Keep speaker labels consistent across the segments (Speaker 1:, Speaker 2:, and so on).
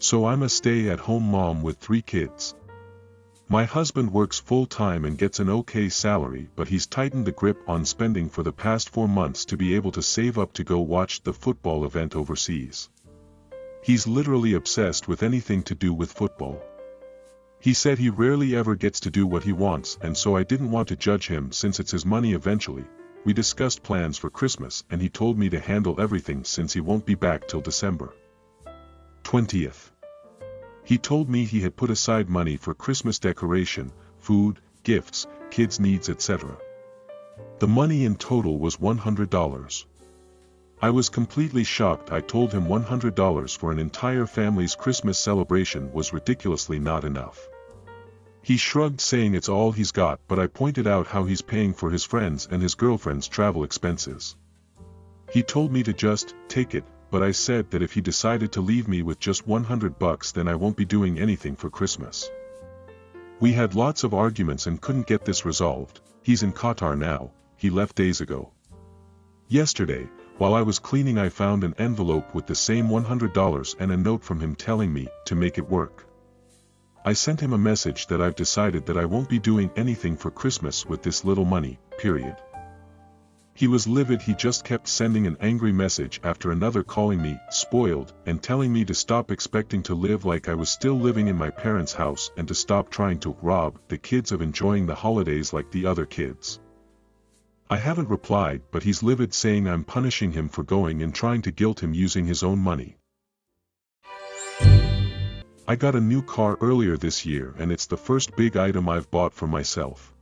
Speaker 1: so I'm a stay-at-home mom with 3 kids. My husband works full-time and gets an okay salary, but he's tightened the grip on spending for the past 4 months to be able to save up to go watch the football event overseas. He's literally obsessed with anything to do with football. He said he rarely ever gets to do what he wants, and so I didn't want to judge him since it's his money eventually. We discussed plans for Christmas and he told me to handle everything since he won't be back till December 20th. He told me he had put aside money for Christmas decoration, food, gifts, kids' needs, etc. The money in total was $100. I was completely shocked. I told him $100 for an entire family's Christmas celebration was ridiculously not enough. He shrugged, saying it's all he's got, but I pointed out how he's paying for his friends and his girlfriend's travel expenses. He told me to just take it, but I said that if he decided to leave me with just $100 then I won't be doing anything for Christmas. We had lots of arguments and couldn't get this resolved. He's in Qatar now, he left days ago. Yesterday, while I was cleaning, I found an envelope with the same $100 and a note from him telling me to make it work. I sent him a message that I've decided that I won't be doing anything for Christmas with this little money, period. He was livid. He just kept sending an angry message after another, calling me spoiled and telling me to stop expecting to live like I was still living in my parents' house and to stop trying to rob the kids of enjoying the holidays like the other kids. I haven't replied, but he's livid, saying I'm punishing him for going and trying to guilt him using his own money. I got a new car earlier this year and it's the first big item I've bought for myself.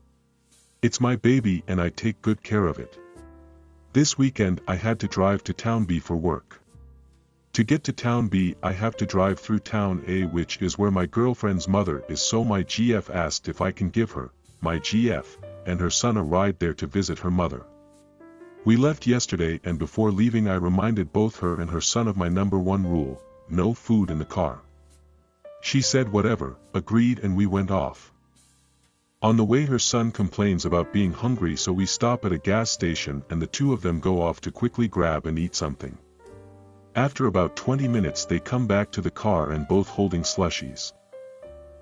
Speaker 1: It's my baby and I take good care of it. This weekend I had to drive to Town B for work. To get to Town B I have to drive through Town A, which is where my girlfriend's mother is, so my GF asked if I can give her, my GF, and her son a ride there to visit her mother. We left yesterday and before leaving I reminded both her and her son of my #1 rule, no food in the car. She said whatever, agreed, and we went off. On the way her son complains about being hungry, so we stop at a gas station and the two of them go off to quickly grab and eat something. After about 20 minutes they come back to the car and both holding slushies.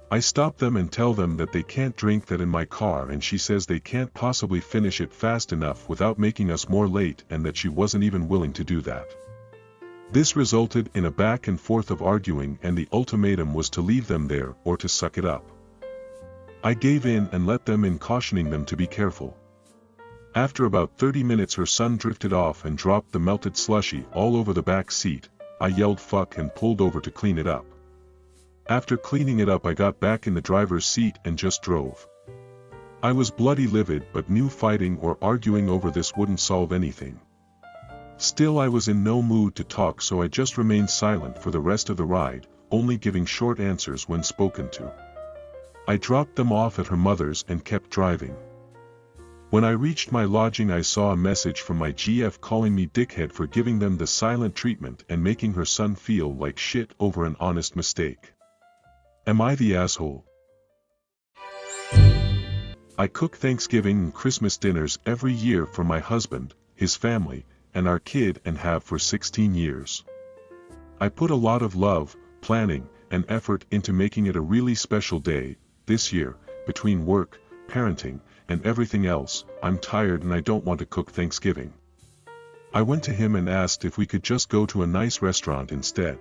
Speaker 1: I stop them and tell them that they can't drink that in my car, and she says they can't possibly finish it fast enough without making us more late and that she wasn't even willing to do that. This resulted in a back and forth of arguing, and the ultimatum was to leave them there or to suck it up. I gave in and let them in, cautioning them to be careful. After about 30 minutes her son drifted off and dropped the melted slushie all over the back seat. I yelled fuck and pulled over to clean it up. After cleaning it up I got back in the driver's seat and just drove. I was bloody livid, but knew fighting or arguing over this wouldn't solve anything. Still I was in no mood to talk, so I just remained silent for the rest of the ride, only giving short answers when spoken to. I dropped them off at her mother's and kept driving. When I reached my lodging I saw a message from my GF calling me dickhead for giving them the silent treatment and making her son feel like shit over an honest mistake. Am I the asshole? I cook Thanksgiving and Christmas dinners every year for my husband, his family, and our kid, and have for 16 years. I put a lot of love, planning, and effort into making it a really special day. This year, between work, parenting, and everything else, I'm tired and I don't want to cook Thanksgiving. I went to him and asked if we could just go to a nice restaurant instead.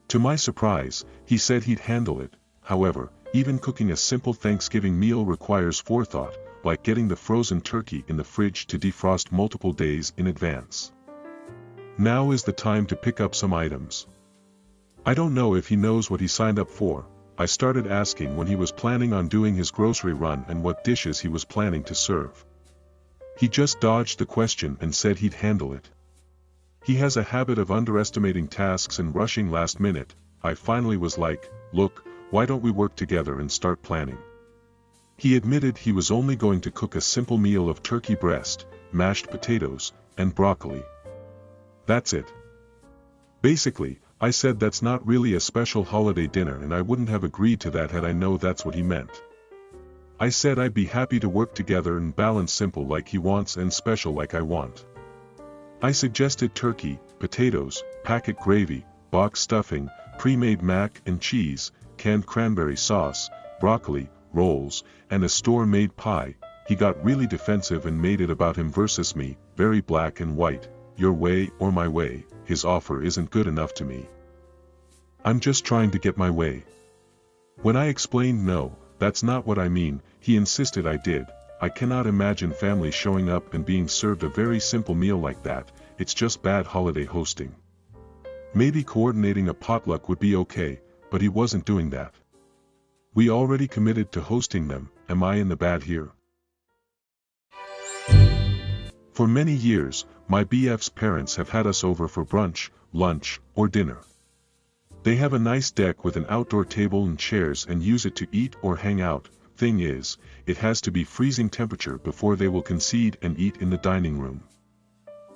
Speaker 1: To my surprise, he said he'd handle it. However, even cooking a simple Thanksgiving meal requires forethought, like getting the frozen turkey in the fridge to defrost multiple days in advance. Now is the time to pick up some items. I don't know if he knows what he signed up for. I started asking when he was planning on doing his grocery run and what dishes he was planning to serve. He just dodged the question and said he'd handle it. He has a habit of underestimating tasks and rushing last minute. I finally was like, look, why don't we work together and start planning? He admitted he was only going to cook a simple meal of turkey breast, mashed potatoes, and broccoli. That's it. Basically, I said that's not really a special holiday dinner and I wouldn't have agreed to that had I known that's what he meant. I said I'd be happy to work together and balance simple like he wants and special like I want. I suggested turkey, potatoes, packet gravy, box stuffing, pre-made mac and cheese, canned cranberry sauce, broccoli, rolls, and a store-made pie. He got really defensive and made it about him versus me, very black and white, your way or my way. His offer isn't good enough to me. I'm just trying to get my way. When I explained no, that's not what I mean, he insisted I did. I cannot imagine families showing up and being served a very simple meal like that. It's just bad holiday hosting. Maybe coordinating a potluck would be okay, but he wasn't doing that. We already committed to hosting them. Am I in the bad here? For many years, my BF's parents have had us over for brunch, lunch, or dinner. They have a nice deck with an outdoor table and chairs and use it to eat or hang out. Thing is, it has to be freezing temperature before they will concede and eat in the dining room.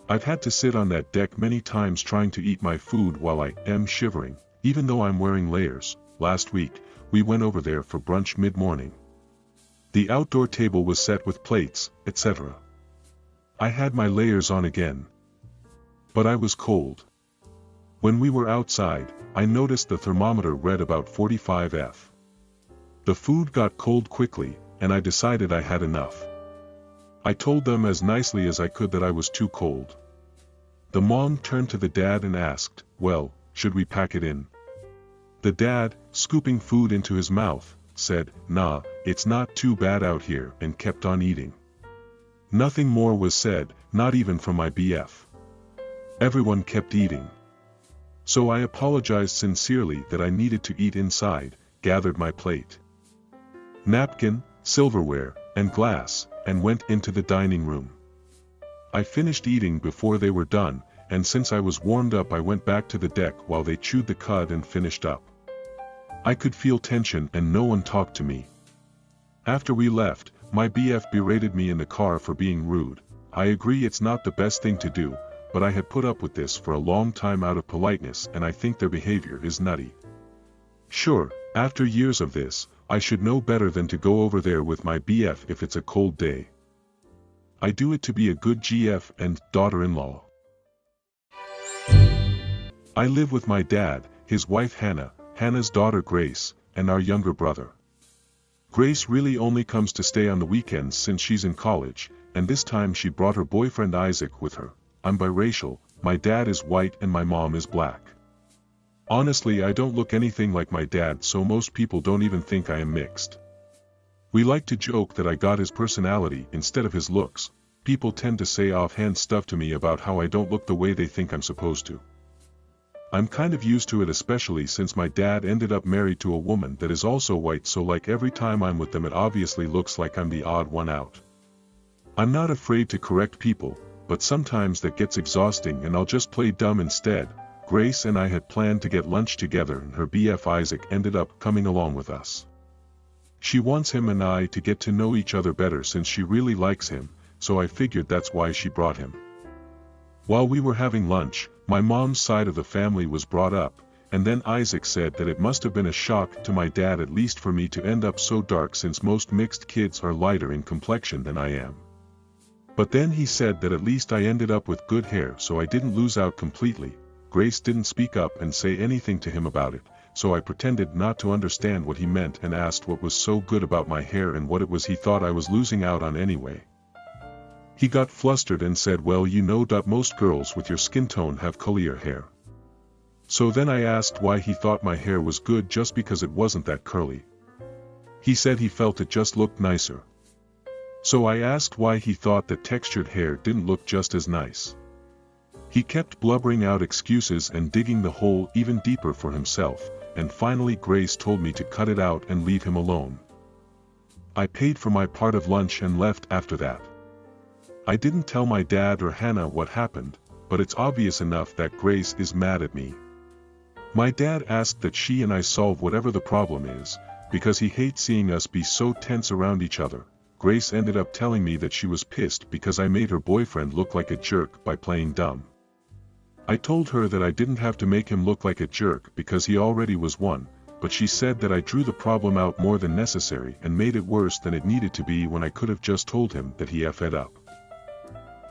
Speaker 1: I've had to sit on that deck many times trying to eat my food while I am shivering, even though I'm wearing layers. Last week, we went over there for brunch mid-morning. The outdoor table was set with plates, etc. I had my layers on again. But I was cold. When we were outside, I noticed the thermometer read about 45 F. The food got cold quickly, and I decided I had enough. I told them as nicely as I could that I was too cold. The mom turned to the dad and asked, "Well, should we pack it in?" The dad, scooping food into his mouth, said, "Nah, it's not too bad out here," and kept on eating. Nothing more was said, not even from my BF. Everyone kept eating. So I apologized sincerely that I needed to eat inside, gathered my plate, napkin, silverware, and glass, and went into the dining room. I finished eating before they were done, and since I was warmed up I went back to the deck while they chewed the cud and finished up. I could feel tension and no one talked to me. After we left, my BF berated me in the car for being rude. I agree it's not the best thing to do, but I had put up with this for a long time out of politeness and I think their behavior is nutty. Sure, after years of this, I should know better than to go over there with my BF if it's a cold day. I do it to be a good GF and daughter-in-law. I live with my dad, his wife Hannah, Hannah's daughter Grace, and our younger brother. Grace really only comes to stay on the weekends since she's in college, and this time she brought her boyfriend Isaac with her. I'm biracial, my dad is white and my mom is black. Honestly, I don't look anything like my dad, so most people don't even think I am mixed. We like to joke that I got his personality instead of his looks. People tend to say offhand stuff to me about how I don't look the way they think I'm supposed to. I'm kind of used to it, especially since my dad ended up married to a woman that is also white, so like every time I'm with them it obviously looks like I'm the odd one out. I'm not afraid to correct people, but sometimes that gets exhausting and I'll just play dumb instead. Grace and I had planned to get lunch together and her BF Isaac ended up coming along with us. She wants him and I to get to know each other better since she really likes him, so I figured that's why she brought him. While we were having lunch, my mom's side of the family was brought up, and then Isaac said that it must have been a shock to my dad at least for me to end up so dark since most mixed kids are lighter in complexion than I am. But then he said that at least I ended up with good hair, so I didn't lose out completely. Grace didn't speak up and say anything to him about it, so I pretended not to understand what he meant and asked what was so good about my hair and what it was he thought I was losing out on anyway. He got flustered and said, "Well, you know that most girls with your skin tone have curlier hair." So then I asked why he thought my hair was good just because it wasn't that curly. He said he felt it just looked nicer. So I asked why he thought that textured hair didn't look just as nice. He kept blubbering out excuses and digging the hole even deeper for himself, and finally Grace told me to cut it out and leave him alone. I paid for my part of lunch and left after that. I didn't tell my dad or Hannah what happened, but it's obvious enough that Grace is mad at me. My dad asked that she and I solve whatever the problem is, because he hates seeing us be so tense around each other. Grace ended up telling me that she was pissed because I made her boyfriend look like a jerk by playing dumb. I told her that I didn't have to make him look like a jerk because he already was one, but she said that I drew the problem out more than necessary and made it worse than it needed to be when I could have just told him that he effed up.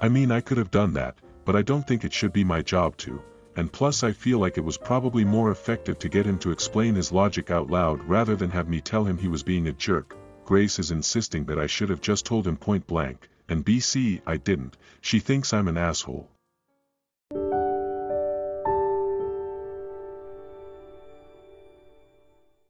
Speaker 1: I mean, I could have done that, but I don't think it should be my job to. and plus I feel like it was probably more effective to get him to explain his logic out loud rather than have me tell him he was being a jerk. Grace is insisting that I should have just told him point blank, and BC, I didn't. She thinks I'm an asshole.